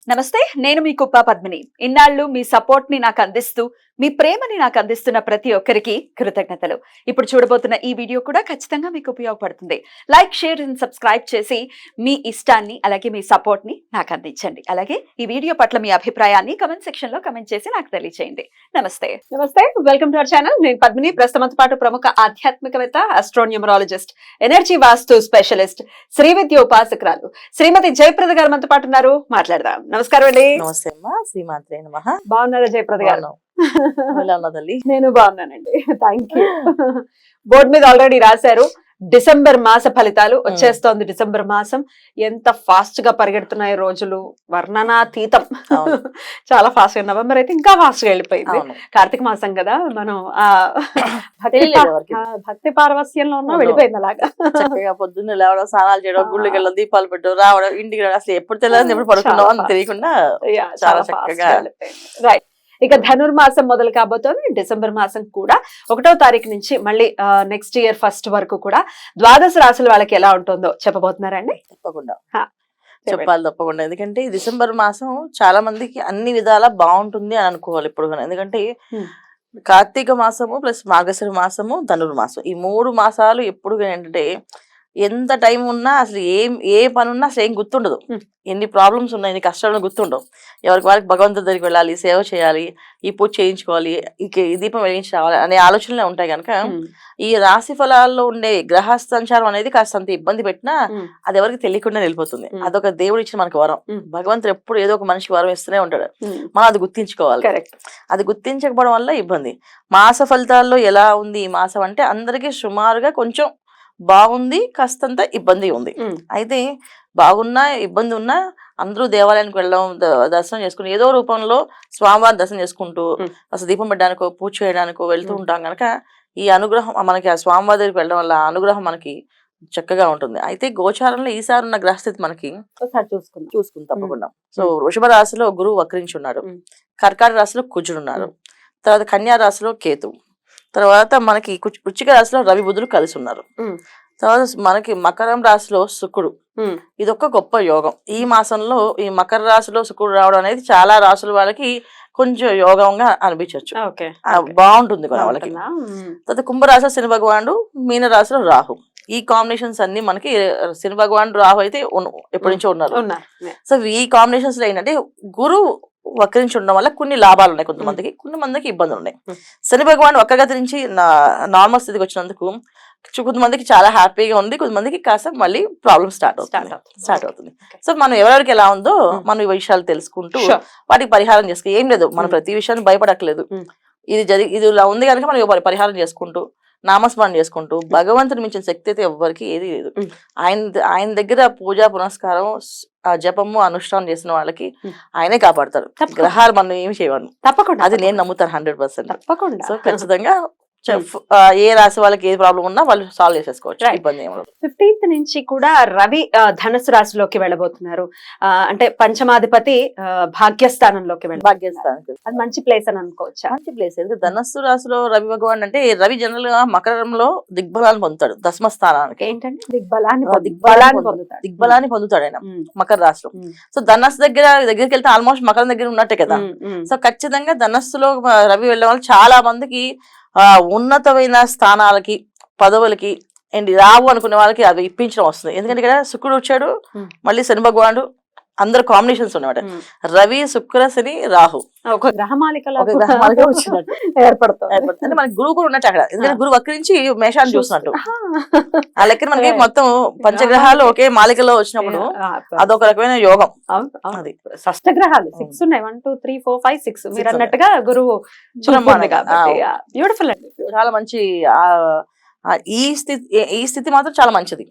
నమస్తే, నేను మీ కుప్ప పద్మిని. ఇన్నాళ్ళు మీ సపోర్ట్ ని నాకు అందిస్తూ, మీ ప్రేమని నాకు అందిస్తున్న ప్రతి ఒక్కరికి కృతజ్ఞతలు. ఇప్పుడు చూడబోతున్న ఈ వీడియో కూడా ఖచ్చితంగా మీకు ఉపయోగపడుతుంది. లైక్, షేర్ అండ్ సబ్స్క్రైబ్ చేసి మీ ఇష్టాన్ని అలాగే మీ సపోర్ట్ ని నాకు అందించండి. అలాగే ఈ వీడియో పట్ల మీ అభిప్రాయాన్ని కమెంట్ సెక్షన్ లో కమెంట్ చేసి నాకు తెలియజేయండి. నమస్తే. Welcome to our channel. నేను పద్మిని. ప్రస్తుతంతో పాటు ప్రముఖ ఆధ్యాత్మికవేత్త, ఆస్ట్రోన్యూమరాలజిస్ట్, ఎనర్జీ వాస్తు స్పెషలిస్ట్, శ్రీ విద్య ఉపాసకురాలు శ్రీమతి జయప్రద గారు మనతో పాటు ఉన్నారు. మాట్లాడదాం. నమస్కారం అండి. నమస్తే అమ్మా, శ్రీమాత్రే నమః. బాగున్నారా జయప్రద గారు? తల్లి, నేను బాగున్నానండి. Thank you. బోర్డు మీద ఆల్రెడీ రాశారు డిసెంబర్ మాస ఫలితాలు వచ్చేస్తోంది. డిసెంబర్ మాసం ఎంత ఫాస్ట్ గా పరిగెడుతున్నాయి రోజులు, వర్ణనాతీతం. చాలా ఫాస్ట్ గా, నవంబర్ అయితే ఇంకా ఫాస్ట్ గా వెళ్ళిపోయింది. కార్తీక మాసం కదా, మనం ఆ భక్తి పారవస్యంలో ఉన్నా వెళ్ళిపోయింది అలాగా. చక్కగా పొద్దున్న లేవడం, స్నానాలు చేయడం, గుళ్ళకి వెళ్ళడం, దీపాలు పెట్టడం, రావడం, ఇంటికి రావడం, అసలు ఎప్పుడు తెలియదు ఎప్పుడు పడుకున్నాం అని తెలియకుండా చాలా చక్కగా. రైట్. ఇక ధనుర్మాసం మొదలు కాబోతోంది. డిసెంబర్ మాసం కూడా 1వ తారీఖు నుంచి మళ్ళీ నెక్స్ట్ ఇయర్ ఫస్ట్ వరకు కూడా ద్వాదశ రాశుల వాళ్ళకి ఎలా ఉంటుందో చెప్పబోతున్నారండి. తప్పకుండా చెప్పాలి, తప్పకుండా. ఎందుకంటే ఈ డిసెంబర్ మాసం చాలా మందికి అన్ని విధాలా బాగుంటుంది అని అనుకోవాలి ఇప్పుడు. ఎందుకంటే కార్తీక మాసము ప్లస్ మార్గశిర మాసము, ధనుర్మాసం, ఈ 3 మాసాలు ఎప్పుడు ఏంటంటే ఎంత టైం ఉన్నా అసలు ఏ పని ఉన్నా అసలు ఏం గుర్తుండదు. ఎన్ని ప్రాబ్లమ్స్ ఉన్నాయి, ఎన్ని కష్టాలను గుర్తుండవు. ఎవరికి వారికి భగవంతుడి దగ్గరికి వెళ్ళాలి, సేవ చేయాలి, ఈ పూజ చేయించుకోవాలి, ఈ దీపం వెలిగించి రావాలి అనే ఆలోచనలే ఉంటాయి. కనుక ఈ రాశి ఫలాల్లో ఉండే గ్రహ సంచారం అనేది కాస్తంత ఇబ్బంది పెట్టినా అది ఎవరికి తెలియకుండా వెళ్ళిపోతుంది. అదొక దేవుడు ఇచ్చిన మనకు వరం. భగవంతుడు ఎప్పుడు ఏదో ఒక మనిషికి వరం ఇస్తూనే ఉంటాడు. మనం అది గుర్తించుకోవాలి. అది గుర్తించకపోవడం వల్ల ఇబ్బంది. మాస ఫలితాల్లో ఎలా ఉంది ఈ మాసం అంటే అందరికీ సుమారుగా కొంచెం బాగుంది, కాస్తంత ఇబ్బంది ఉంది. అయితే బాగున్నా ఇబ్బంది ఉన్నా అందరూ దేవాలయానికి వెళ్ళడం, దర్శనం చేసుకుని ఏదో రూపంలో స్వామివారి దర్శనం చేసుకుంటూ అసలు దీపం పెట్టడానికో పూజ చేయడానికో వెళ్తూ ఉంటాం కనుక ఈ అనుగ్రహం మనకి ఆ స్వామివారి దగ్గరికి వెళ్ళడం వల్ల అనుగ్రహం మనకి చక్కగా ఉంటుంది. అయితే గోచారంలో ఈసారి ఉన్న గ్రహస్థితి మనకి చూసుకుందాం తప్పకుండా. సో వృషభ రాశిలో గురువు వక్రించి ఉన్నాడు, కర్కాటక రాశిలో కుజుడు ఉన్నారు, తర్వాత కన్యా రాశిలో కేతు, తర్వాత మనకి వృశ్చిక రాశిలో రవి బుధులు కలిసి ఉన్నారు, తర్వాత మనకి మకరం రాశిలో శుక్రుడు. ఇదొక గొప్ప యోగం. ఈ మాసంలో ఈ మకర రాశిలో శుక్రుడు రావడం అనేది చాలా రాశుల వాళ్ళకి కొంచెం యోగంగా అనిపించవచ్చు, బాగుంటుంది కూడా వాళ్ళకి. తర్వాత కుంభరాశిలో శని భగవానుడు, మీన రాశిలో రాహు. ఈ కాంబినేషన్స్ అన్ని మనకి శని భగవానుడు, రాహు అయితే ఎప్పటి నుంచో ఉన్నారు. సో ఈ కాంబినేషన్స్ లో ఏంటంటే గురువు వక్రించి ఉండడం వల్ల కొన్ని లాభాలు ఉన్నాయి కొంతమందికి, కొంతమందికి ఇబ్బందులు ఉన్నాయి. శని భగవాన్ వక్రగతి నుంచి నార్మల్ స్థితికి వచ్చినందుకు కొంతమందికి చాలా హ్యాపీగా ఉంది, కొంతమందికి కాస్త మళ్ళీ ప్రాబ్లమ్ స్టార్ట్ అవుతుంది. సో మనం ఎవరెవరికి ఎలా ఉందో మనం ఈ విషయాలు తెలుసుకుంటూ వాటికి పరిహారం చేసుకో. ఏం లేదు, మనం ప్రతి విషయాన్ని భయపడట్లేదు. ఇది ఇలా ఉంది కనుక మనం పరిహారం చేసుకుంటూ నామస్మరణ చేసుకుంటూ భగవంతుని మించిన శక్తి అయితే ఎవ్వరికి ఏది లేదు. ఆయన దగ్గర పూజా పునస్కారం, జపము, అనుష్ఠానం చేసిన వాళ్ళకి ఆయనే కాపాడతారు. గ్రహాలు మనం ఏమి చేయవాలి, తప్పకుండా అది నేను నమ్ముతాను 100%. తప్పకుండా. సో ఖచ్చితంగా ఏ రాశి వాళ్ళకి ఏ ప్రాబ్లం ఉన్నా వాళ్ళు సాల్వ్ చేసేసుకోవచ్చు, ఇబ్బంది ఏమో. 15th నుంచి కూడా రవి ధనుసు రాశిలోకి వెళ్ళబోతున్నారు. అంటే పంచమాధిపతి భాగ్యస్థానంలోకి భాగ్యస్థానం అది మంచి ప్లేస్ అని అనుకోవచ్చు. మంచి ప్లేస్. ధనస్సు రాశిలో రవి భగవాన్ అంటే రవి జనరల్ గా మకరంలో దిగ్బలాన్ని పొందుతాడు, దశమ స్థానానికి. ఏంటంటే దిగ్బలాన్ని పొందుతాడు ఆయన మకర రాశిలో. సో ధనస్సు దగ్గరికి వెళ్తే ఆల్మోస్ట్ మకరం దగ్గర ఉన్నట్టే కదా. సో ఖచ్చితంగా ధనస్సులో రవి వెళ్ళే వాళ్ళు చాలా మందికి ఉన్నతమైన స్థానాలకి, పదవులకి రావు అనుకునే వాళ్ళకి అవి ఇప్పించడం వస్తుంది. ఎందుకంటే ఇక్కడ శుక్రుడు వచ్చాడు, మళ్ళీ శని భగవానుడు, అందరు కాంబినేషన్స్ ఉన్నమాట. రవి, శుక్ర, శని, రాహు ఒక గ్రహమాలికలో వచ్చినట్టు ఏర్పడుతుంది. అంటే మనకి గురువు కూడా ఉన్నట్టు అక్కడ. ఎందుకంటే గురువు వక్రించి మేషాన్ని చూసినట్టు ఆ లెక్కన మనకి మొత్తం పంచగ్రహాలు ఒకే మాలికలో వచ్చినప్పుడు అదొక రకమైన యోగం. అది షష్టగ్రహాలు 6 ఉన్నాయి, 1 2 3 4 5 6 మీరు అన్నట్టుగా గురువు బ్యూటిఫుల్ అండి. చాలా మంచి ఈ స్థితి మాత్రం చాలా మంచిది.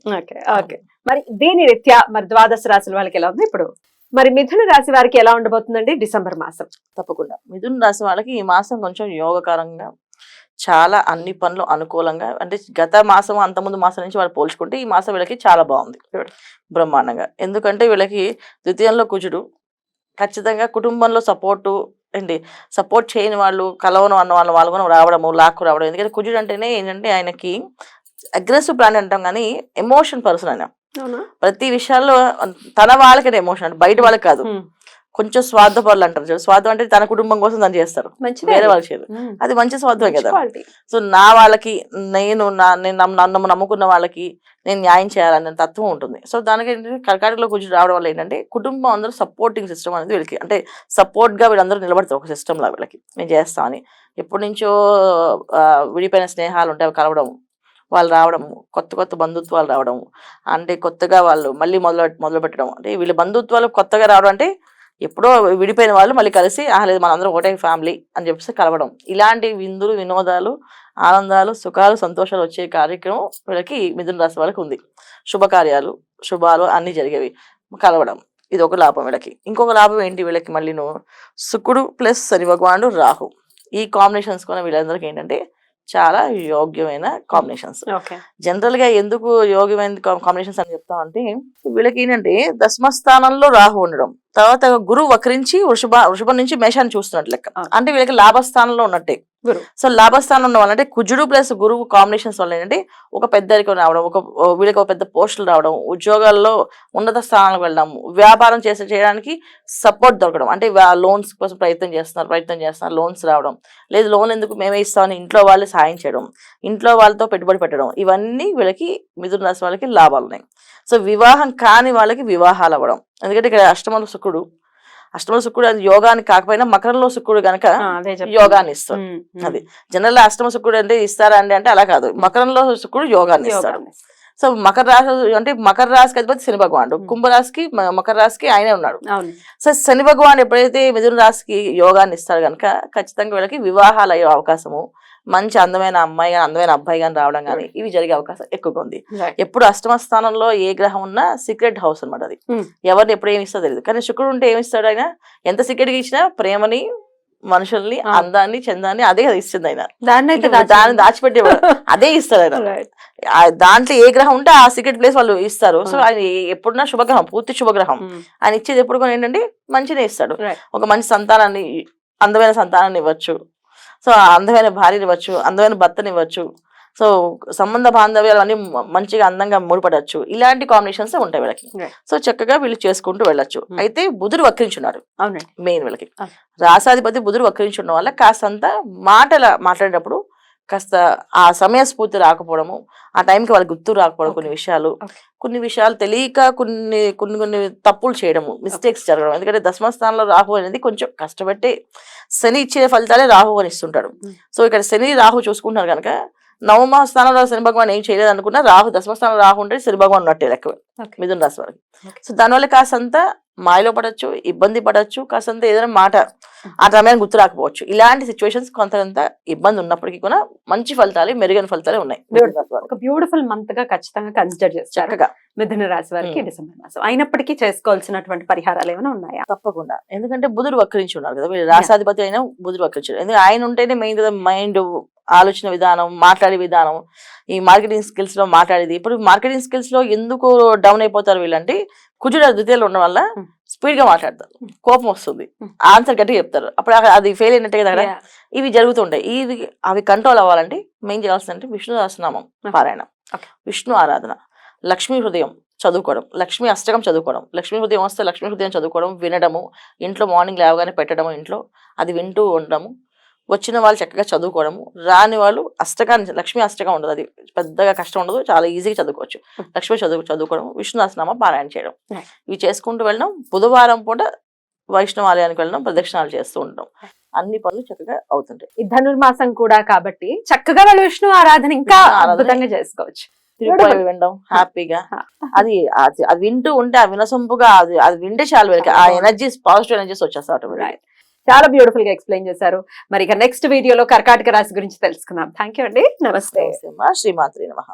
మరి దీని రీత్యా మరి ద్వాదశ రాశుల వాళ్ళకి ఎలా ఉంది ఇప్పుడు? మరి మిథున రాశి వారికి ఎలా ఉండబోతుందండి డిసెంబర్ మాసం? తప్పకుండా మిథున రాశి వాళ్ళకి ఈ మాసం కొంచెం యోగకరంగా, చాలా అన్ని పనులు అనుకూలంగా, అంటే గత మాసం అంతకుముందు మాసం నుంచి వాళ్ళు పోల్చుకుంటే ఈ మాసం వీళ్ళకి చాలా బాగుంది, బ్రహ్మాండంగా. ఎందుకంటే వీళ్ళకి ద్వితీయంలో కుజుడు, ఖచ్చితంగా కుటుంబంలో సపోర్టు సపోర్ట్ చేయని వాళ్ళు, కలవను అన్న వాళ్ళు కూడా రావడము, లాక్కు రావడం. ఎందుకంటే కుజుడు అంటేనే ఏంటంటే ఆయనకి అగ్రెసివ్ ప్రాణి అంటాం కానీ ఎమోషన్ పర్సన్ ఆయన. ప్రతి విషయాల్లో తన వాళ్ళకి ఎమోషన్, అంటే బయట వాళ్ళకి కాదు. కొంచెం స్వార్థపరులు అంటారు చూడు. స్వార్థం అంటే తన కుటుంబం కోసం తను చేస్తారు, మంచిదే వేరే అది. వాళ్ళకి చేయరు. అది మంచి స్వార్థమే మంచి కదా. quality. సో నా వాళ్ళకి నేను నన్ను నమ్ముకున్న వాళ్ళకి నేను న్యాయం చేయాలనే తత్వం ఉంటుంది. సో దానికి ఏంటంటే కర్కాటకలో కూర్చొని రావడం వల్ల ఏంటంటే కుటుంబం అందరూ సపోర్టింగ్ సిస్టమ్ అనేది వీళ్ళకి, అంటే సపోర్ట్ గా వీళ్ళందరూ నిలబడతారు ఒక సిస్టమ్ లా వీళ్ళకి. నేను చేస్తామని ఎప్పటి నుంచో విడిపోయిన స్నేహాలు ఉంటాయి, అవి కలవడం, వాళ్ళు రావడం, కొత్త కొత్త బంధుత్వాలు రావడం, అంటే కొత్తగా వాళ్ళు మళ్ళీ మొదలు పెట్టడం. అంటే వీళ్ళ బంధుత్వాలు కొత్తగా రావడం అంటే ఎప్పుడో విడిపోయిన వాళ్ళు మళ్ళీ కలిసి లేదు మనందరం ఒకటే ఫ్యామిలీ అని చెప్పేసి కలవడం. ఇలాంటి విందులు, వినోదాలు, ఆనందాలు, సుఖాలు, సంతోషాలు వచ్చే కార్యక్రమం వీళ్ళకి మిథున రాశి వాళ్ళకి ఉంది. శుభకార్యాలు, శుభాలు అన్ని జరిగేవి, కలవడం, ఇది ఒక లాభం వీళ్ళకి. ఇంకొక లాభం ఏంటి వీళ్ళకి, మళ్ళీ శుక్రుడు ప్లస్ శని భగవానుడు రాహు, ఈ కాంబినేషన్స్ కూడా వీళ్ళందరికీ ఏంటంటే చాలా యోగ్యమైన కాంబినేషన్స్. జనరల్ గా ఎందుకు యోగ్యమైన కాంబినేషన్స్ అని చెప్తామంటే వీళ్ళకి ఏంటంటే దశమస్థానంలో రాహు ఉండడం, తర్వాత గురువు వక్రించి వృషభం నుంచి మేషాన్ని చూస్తున్నట్టు లెక్క. అంటే వీళ్ళకి లాభస్థానంలో ఉన్నట్టే. సో లాభస్థానం ఉన్న వాళ్ళంటే కుజుడు ప్లస్ గురువు కాంబినేషన్స్ వల్ల ఏంటంటే ఒక పెద్దరికం రావడం, వీళ్ళకి ఒక పెద్ద పోస్టులు రావడం, ఉద్యోగాల్లో ఉన్నత స్థానాలకు వెళ్ళడం, వ్యాపారం చేయడానికి సపోర్ట్ దొరకడం, అంటే లోన్స్ కోసం ప్రయత్నం చేస్తున్నారు, లోన్స్ రావడం, లేదు లోన్ ఎందుకు మేమే ఇస్తామని ఇంట్లో వాళ్ళు సాయం చేయడం, ఇంట్లో వాళ్ళతో పెట్టుబడి పెట్టడం, ఇవన్నీ వీళ్ళకి మిథున రాశి వాళ్ళకి లాభాలు ఉన్నాయి. సో వివాహం కాని వాళ్ళకి వివాహాలు అవ్వడం, ఎందుకంటే ఇక్కడ అష్టమంలో శుక్రుడు అది యోగానికి కాకపోయినా మకరంలో శుక్రుడు గనక యోగాన్ని ఇస్తాడు. అది జనరల్ అష్టమ శుక్రుడు అంటే ఇస్తారా అంటే అలా కాదు, మకరంలో శుక్రుడు యోగాన్ని ఇస్తాడు. సో మకర రాశికి అధిపతి శని భగవానుడు, కుంభరాశికి మకర రాశికి ఆయనే ఉన్నాడు. సో శని భగవాన్ ఎప్పుడైతే మిథున రాశికి యోగాన్ని ఇస్తాడు కనుక ఖచ్చితంగా వీళ్ళకి వివాహాలు అయ్యే అవకాశము, మంచి అందమైన అమ్మాయి కానీ అందమైన అబ్బాయి కానీ రావడం కానీ ఇవి జరిగే అవకాశం ఎక్కువగా ఉంది. ఎప్పుడు అష్టమ స్థానంలో ఏ గ్రహం ఉన్నా సీక్రెట్ హౌస్ అనమాట అది, ఎవరిని ఎప్పుడు ఏమి ఇస్తా తెలియదు. కానీ శుక్రుడు ఉంటే ఏమి ఇస్తాడు ఆయన, ఎంత సీక్రెట్ గా ఇచ్చినా ప్రేమని, మనుషుల్ని, అందాన్ని, చందాన్ని అదే కదా ఇస్తుంది ఆయన, దాన్ని దాచిపెట్టేవాడు అదే ఇస్తాడు ఆయన. దాంట్లో ఏ గ్రహం ఉంటే ఆ సీక్రెట్ ప్లేస్ వాళ్ళు ఇస్తారు. సో ఆయన ఎప్పుడున్నా శుభగ్రహం, పూర్తి శుభగ్రహం. ఆయన ఇచ్చేది ఎప్పుడు కూడా ఏంటంటే మంచినే ఇస్తాడు. ఒక మంచి సంతానాన్ని, అందమైన సంతానాన్ని ఇవ్వచ్చు, సో అందమైన భార్యని ఇవ్వచ్చు, అందమైన భర్తని ఇవ్వచ్చు, సో సంబంధ బాంధవ్యాలు అన్ని మంచిగా అందంగా ముడిపడచ్చు. ఇలాంటి కాంబినేషన్స్ ఉంటాయి వీళ్ళకి. సో చక్కగా వీళ్ళు చేసుకుంటూ వెళ్ళొచ్చు. అయితే బుధుడు వక్రించున్నారు మెయిన్ వీళ్ళకి. రాసాధిపతి బుధుడు వక్రించున్న వల్ల కాస్తంత మాట్లాడేటప్పుడు కాస్త ఆ సమయస్ఫూర్తి రాకపోవడము, ఆ టైంకి వాళ్ళకి గుర్తు రాకపోవడం, కొన్ని విషయాలు తెలియక కొన్ని తప్పులు చేయడము, మిస్టేక్స్ జరగడం. ఎందుకంటే దశమస్థానంలో రాహు అనేది కొంచెం కష్టపట్టి శని ఇచ్చే ఫలితాలే రాహు అని ఇస్తుంటాడు. సో ఇక్కడ శని రాహు చూసుకుంటున్నారు కనుక నవమ స్థానంలో శని భగవాన్ ఏం చేయలేదు అనుకున్నా, రాహు దశమస్థానంలో రాహు ఉంటే శని భగవాన్ ఉన్నట్టే లెక్క మిథున రాశి వారికి. సో దానివల్ల కాస్తంత మాయలో పడచ్చు, ఇబ్బంది పడచ్చు, కాస్తంత ఏదైనా మాట ఆ సమయాన్ని గుర్తు రాకపోవచ్చు. ఇలాంటి సిచ్యువేషన్స్ కొంత ఇబ్బంది ఉన్నప్పటికీ కూడా మంచి ఫలితాలు, మెరుగైన ఫలితాలే ఉన్నాయి. ఒక బ్యూటిఫుల్ మంత్ గా ఖచ్చితంగా కన్సిడర్ చేస్తారు మిథున రాశి వారికి డిసెంబర్ మాసం. అయినప్పటికీ చేసుకోవాల్సినటువంటి పరిహారాలు ఏమైనా ఉన్నాయా? తప్పకుండా, ఎందుకంటే బుధుడు వక్రించి ఉన్నారు కదా, వీళ్ళు రాసాధిపతి అయినా బుధుడు వక్రించారు. ఎందుకంటే ఆయన ఉంటేనే మెయిన్ కదా మైండ్, ఆలోచన విధానం, మాట్లాడే విధానం, ఈ మార్కెటింగ్ స్కిల్స్ లో మాట్లాడేది. ఇప్పుడు మార్కెటింగ్ స్కిల్స్ లో ఎందుకు డౌన్ అయిపోతారు వీళ్ళంటే కుజుడు ద్వితీయాలు ఉండడం వల్ల స్పీడ్ గా మాట్లాడతారు, కోపం వస్తుంది, ఆన్సర్ గట్టిగా చెప్తారు, అప్పుడు అది ఫెయిల్ అయినట్టే కదా. ఇవి జరుగుతుంటాయి. అవి కంట్రోల్ అవ్వాలంటే మెయిన్ చేయాల్సిందంటే విష్ణు సహస్రనామం పారాయణ, విష్ణు ఆరాధన, లక్ష్మీ హృదయం చదువుకోవడం, లక్ష్మీ అష్టకం చదువుకోవడం, లక్ష్మీ హృదయం వస్తే లక్ష్మీ హృదయం చదువుకోవడం, వినడము, ఇంట్లో మార్నింగ్ లేవగానే పెట్టడము, ఇంట్లో అది వింటూ ఉండడము, వచ్చిన వాళ్ళు చక్కగా చదువుకోవడము, రాని వాళ్ళు అష్టకాన్ని, లక్ష్మీ అష్టకం ఉండదు, అది పెద్దగా కష్టం ఉండదు, చాలా ఈజీగా చదువుకోవచ్చు. లక్ష్మీ చదువుకోవడం, విష్ణు సహస్రనామ పారాయణ చేయడం, ఇవి చేసుకుంటూ వెళ్ళడం. బుధవారం పూట వైష్ణవ ఆలయానికి వెళ్ళడం, ప్రదక్షిణాలు చేస్తూ ఉండడం, అన్ని పనులు చక్కగా అవుతుంటాయి. ఈ ధనుర్మాసం కూడా కాబట్టి చక్కగా వాళ్ళు విష్ణు ఆరాధన ఇంకా అద్భుతంగా చేసుకోవచ్చు. వినడం హ్యాపీగా, అది వింటూ ఉంటే ఆ వినసొంపుగా అది వింటే చాలు వీళ్ళకి ఆ ఎనర్జీస్, పాజిటివ్ ఎనర్జీస్ వచ్చేస్తాయి. చాలా బ్యూటిఫుల్ గా ఎక్స్ప్లెయిన్ చేశారు. మరి ఇక నెక్స్ట్ వీడియోలో కర్కాటక రాశి గురించి తెలుసుకుందాం. థ్యాంక్ యూ అండి. నమస్తే. శ్రీమాత్రే నమః.